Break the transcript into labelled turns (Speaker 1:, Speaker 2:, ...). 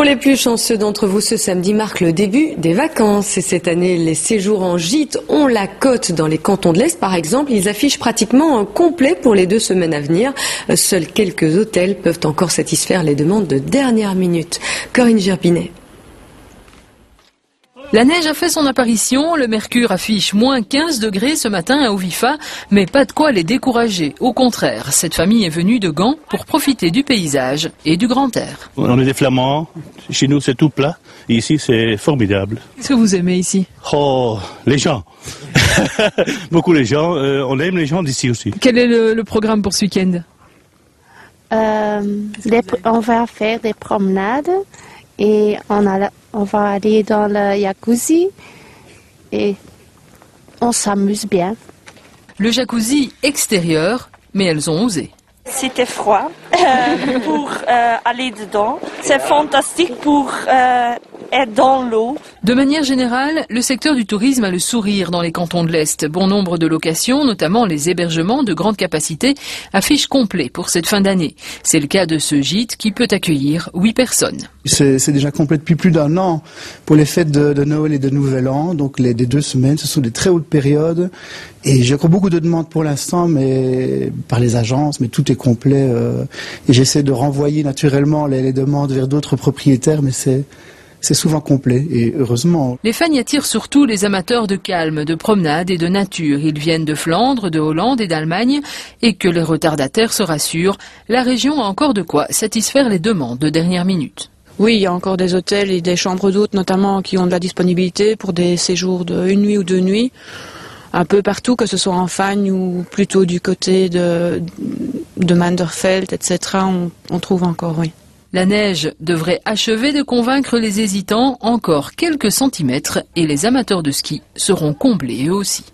Speaker 1: Pour les plus chanceux d'entre vous, ce samedi marque le début des vacances. Et cette année, les séjours en gîte ont la cote. Dans les cantons de l'Est, par exemple, ils affichent pratiquement un complet pour les 2 semaines à venir. Seuls quelques hôtels peuvent encore satisfaire les demandes de dernière minute. Corinne Gerbinet.
Speaker 2: La neige a fait son apparition, le mercure affiche moins 15 degrés ce matin à Ovifa, mais pas de quoi les décourager. Au contraire, cette famille est venue de Gand pour profiter du paysage et du grand air.
Speaker 3: On est des Flamands, chez nous c'est tout plat, et ici c'est formidable.
Speaker 2: Qu'est-ce que vous aimez ici?
Speaker 3: Oh, les gens. Beaucoup les gens, on aime les gens d'ici aussi.
Speaker 2: Quel est le programme pour ce week-end?
Speaker 4: On va faire des promenades et on va aller dans le jacuzzi et on s'amuse bien.
Speaker 2: Le jacuzzi extérieur, mais elles ont osé.
Speaker 5: C'était froid pour aller dedans. C'est fantastique pour être dans l'eau.
Speaker 2: De manière générale, le secteur du tourisme a le sourire dans les cantons de l'Est. Bon nombre de locations, notamment les hébergements de grande capacité, affichent complet pour cette fin d'année. C'est le cas de ce gîte qui peut accueillir 8 personnes.
Speaker 6: C'est déjà complet depuis plus d'1 an pour les fêtes de Noël et de Nouvel An. Donc les 2 semaines, ce sont des très hautes périodes. Et j'ai encore beaucoup de demandes pour l'instant, mais par les agences, mais tout est complet. Et j'essaie de renvoyer naturellement les demandes vers d'autres propriétaires, mais c'est souvent complet, et heureusement.
Speaker 2: Les fans y attirent surtout les amateurs de calme, de promenade et de nature. Ils viennent de Flandre, de Hollande et d'Allemagne. Et que les retardataires se rassurent, la région a encore de quoi satisfaire les demandes de dernière minute.
Speaker 7: Oui, il y a encore des hôtels et des chambres d'hôtes notamment qui ont de la disponibilité pour des séjours de 1 nuit ou 2 nuits. Un peu partout, que ce soit en Fagne ou plutôt du côté de Manderfeld, etc. On trouve encore, oui.
Speaker 2: La neige devrait achever de convaincre les hésitants, encore quelques centimètres, et les amateurs de ski seront comblés eux aussi.